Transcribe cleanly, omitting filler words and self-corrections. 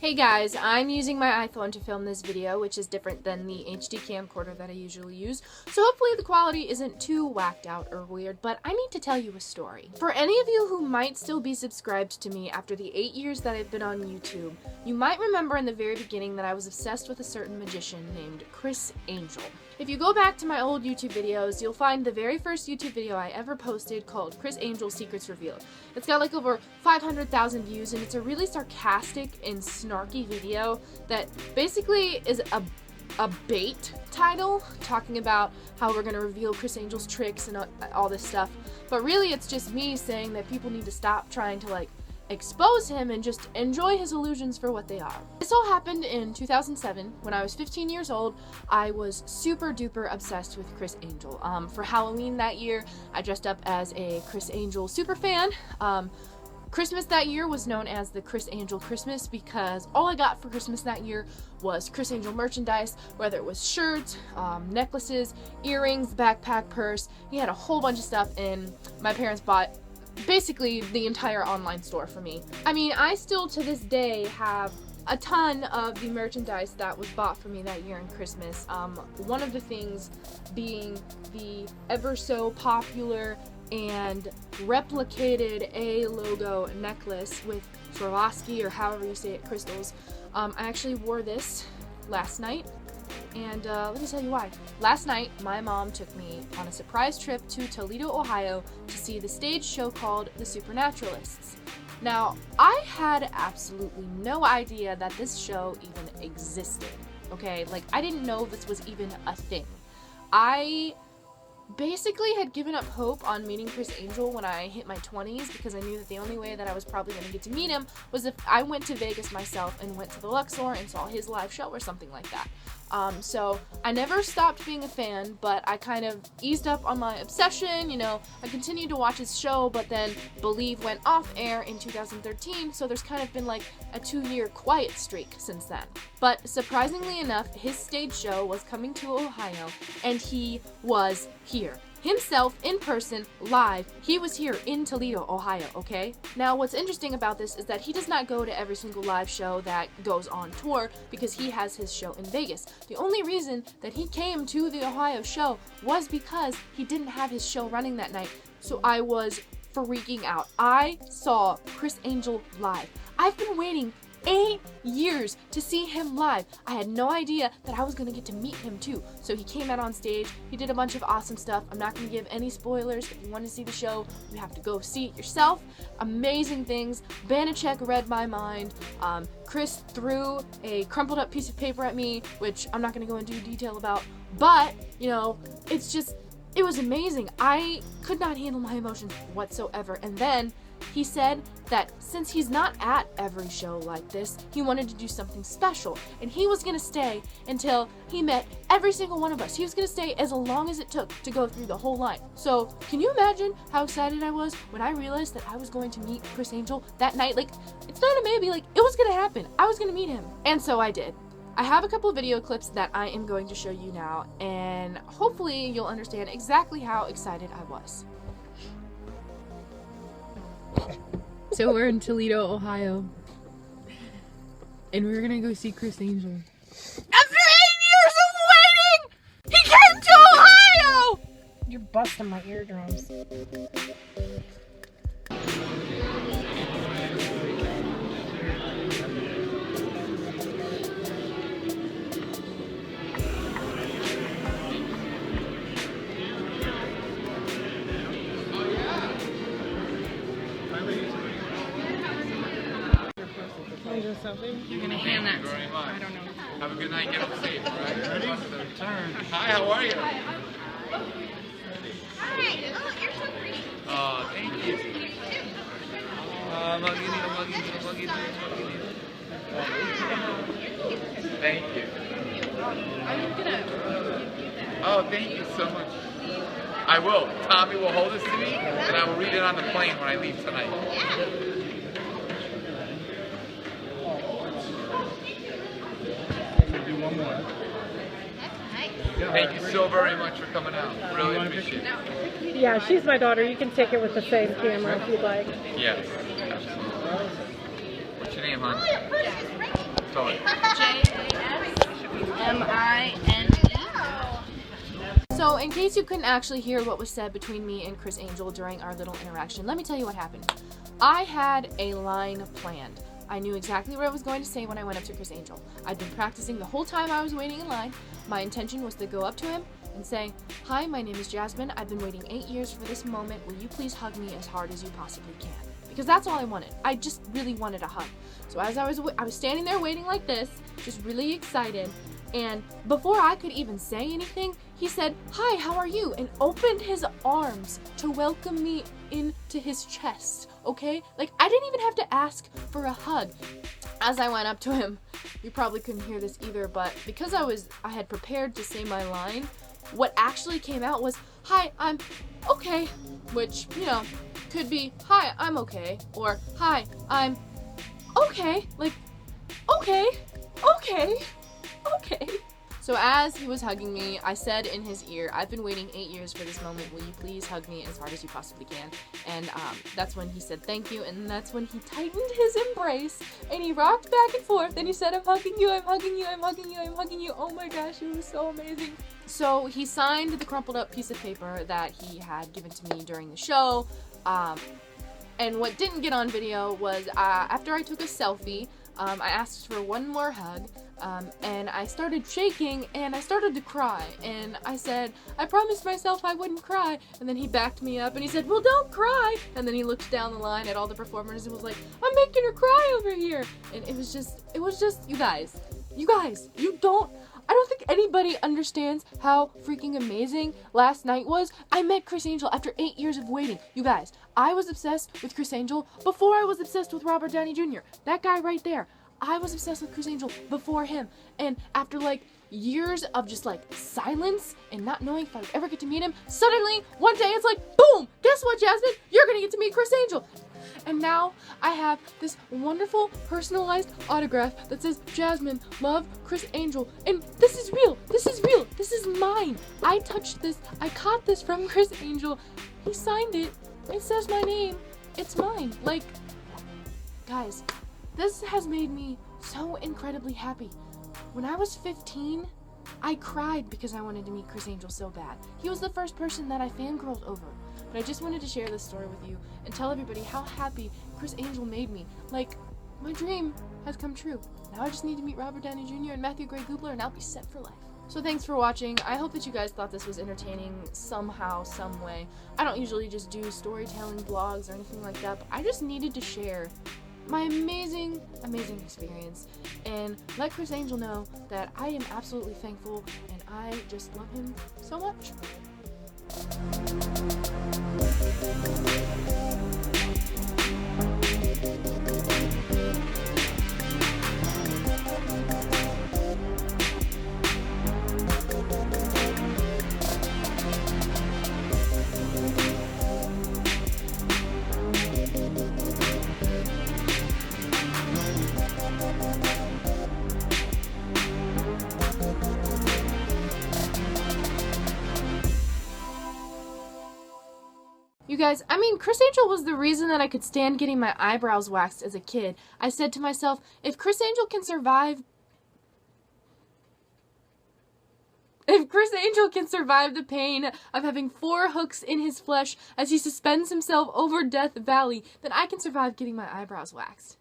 Hey guys, I'm using my iPhone to film this video, which is different than the HD camcorder that I usually use, so hopefully the quality isn't too whacked out or weird, but I need to tell you a story. For any of you who might still be subscribed to me after the 8 years that I've been on YouTube, you might remember in the very beginning that I was obsessed with a certain magician named Criss Angel. If you go back to my old YouTube videos, you'll find the very first YouTube video I ever posted called Criss Angel Secrets Revealed. It's got like over 500,000 views, and it's a really sarcastic and snarky video that basically is a bait title talking about how we're going to reveal Criss Angel's tricks and all this stuff. But really it's just me saying that people need to stop trying to expose him and just enjoy his illusions for what they are. This all happened in 2007 when I was 15 years old. I was super duper obsessed with Criss Angel. For Halloween that year, I dressed up as a Criss Angel super fan. Christmas that year was known as the Criss Angel Christmas because all I got for Christmas that year was Criss Angel merchandise, whether it was shirts, necklaces, earrings, backpack, purse. He had a whole bunch of stuff, and my parents bought basically the entire online store for me. I mean, I still to this day have a ton of the merchandise that was bought for me that year in Christmas. One of the things being the ever so popular and replicated A logo necklace with Swarovski, or however you say it, crystals. I actually wore this last night, and let me tell you why. Last night, my mom took me on a surprise trip to Toledo, Ohio to see the stage show called The Supernaturalists. Now, I had absolutely no idea that this show even existed, okay? I didn't know this was even a thing. I basically had given up hope on meeting Criss Angel when I hit my 20s because I knew that the only way that I was probably going to get to meet him was if I went to Vegas myself and went to the Luxor and saw his live show or something like that. So I never stopped being a fan, but I kind of eased up on my obsession. I continued to watch his show, but then Believe went off air in 2013, so there's kind of been a 2-year quiet streak since then. But surprisingly enough, his stage show was coming to Ohio, and he was here. Himself, in person, live. He was here in Toledo, Ohio, okay? Now, what's interesting about this is that he does not go to every single live show that goes on tour because he has his show in Vegas. The only reason that he came to the Ohio show was because he didn't have his show running that night. So I was freaking out. I saw Criss Angel live. I've been waiting 8 years to see him live. I had no idea that I was going to get to meet him too. So he came out on stage, he did a bunch of awesome stuff. I'm not going to give any spoilers. If you want to see the show, you have to go see it yourself. Amazing things. Banachek read my mind. Criss threw a crumpled up piece of paper at me, which I'm not going to go into detail about, but it was amazing. I could not handle my emotions whatsoever. And then he said that since he's not at every show like this, he wanted to do something special, and he was going to stay until he met every single one of us. He was going to stay as long as it took to go through the whole line. So can you imagine how excited I was when I realized that I was going to meet Criss Angel that night? It's not a maybe, it was going to happen. I was going to meet him. And so I did. I have a couple of video clips that I am going to show you now, and hopefully you'll understand exactly how excited I was. So we're in Toledo, Ohio, and we're gonna go see Criss Angel. After 8 years of waiting, he came to Ohio! You're busting my eardrums. You're gonna hand that. Very much. I don't know. Have a good night. Get up safe. All right. Ready? Turn. Hi. How are you? Hi. Oh, you're so pretty. Oh, thank you. Thank you. I'm gonna. Oh, thank you so much. I will. Tommy will hold this to me, and I will read it on the plane when I leave tonight. Do one more. Thank you so very much for coming out. Really appreciate it. Yeah, she's my daughter. You can take it with the same camera if you'd like. Yes, absolutely. What's your name, hon? Sorry. Jasmine. So, in case you couldn't actually hear what was said between me and Criss Angel during our little interaction, let me tell you what happened. I had a line planned. I knew exactly what I was going to say when I went up to Criss Angel. I'd been practicing the whole time I was waiting in line. My intention was to go up to him and say, "Hi, my name is Jasmine. I've been waiting 8 years for this moment. Will you please hug me as hard as you possibly can?" Because that's all I wanted. I just really wanted a hug. So as I was standing there waiting like this, just really excited, and before I could even say anything, he said, "Hi, how are you?" and opened his arms to welcome me into his chest, okay? Like, I didn't even have to ask for a hug. As I went up to him, you probably couldn't hear this either, but because I had prepared to say my line, what actually came out was, "Hi, I'm okay," which, you know, could be, "Hi, I'm okay," or "Hi, I'm okay," like, okay. So as he was hugging me, I said in his ear, "I've been waiting 8 years for this moment. Will you please hug me as hard as you possibly can?" And that's when he said thank you, and that's when he tightened his embrace, and he rocked back and forth, and he said, "I'm hugging you, I'm hugging you, I'm hugging you, I'm hugging you." Oh my gosh, it was so amazing. So he signed the crumpled up piece of paper that he had given to me during the show. And what didn't get on video was after I took a selfie, I asked for one more hug, and I started shaking, and I started to cry, and I said, "I promised myself I wouldn't cry," and then he backed me up, and he said, "Well, don't cry," and then he looked down the line at all the performers and was like, "I'm making her cry over here," and it was just, you guys, I don't think anybody understands how freaking amazing last night was. I met Criss Angel after 8 years of waiting. You guys, I was obsessed with Criss Angel before I was obsessed with Robert Downey Jr. That guy right there. I was obsessed with Criss Angel before him. And after like years of just like silence and not knowing if I would ever get to meet him, suddenly one day it's like, boom, guess what, Jasmine? You're gonna get to meet Criss Angel. And now I have this wonderful personalized autograph that says, "Jasmine, love, Criss Angel." And this is real. This is real. This is mine. I touched this. I caught this from Criss Angel. He signed it. It says my name. It's mine. Like, guys, this has made me so incredibly happy. When I was 15, I cried because I wanted to meet Criss Angel so bad. He was the first person that I fangirled over. But I just wanted to share this story with you and tell everybody how happy Criss Angel made me. Like, my dream has come true. Now I just need to meet Robert Downey Jr. and Matthew Gray Gubler, and I'll be set for life. So thanks for watching. I hope that you guys thought this was entertaining somehow, some way. I don't usually just do storytelling vlogs or anything like that, but I just needed to share my amazing experience and let Criss Angel know that I am absolutely thankful and I just love him so much. You guys, I mean, Criss Angel was the reason that I could stand getting my eyebrows waxed as a kid. I said to myself, if Criss Angel can survive the pain of having 4 hooks in his flesh as he suspends himself over Death Valley, then I can survive getting my eyebrows waxed.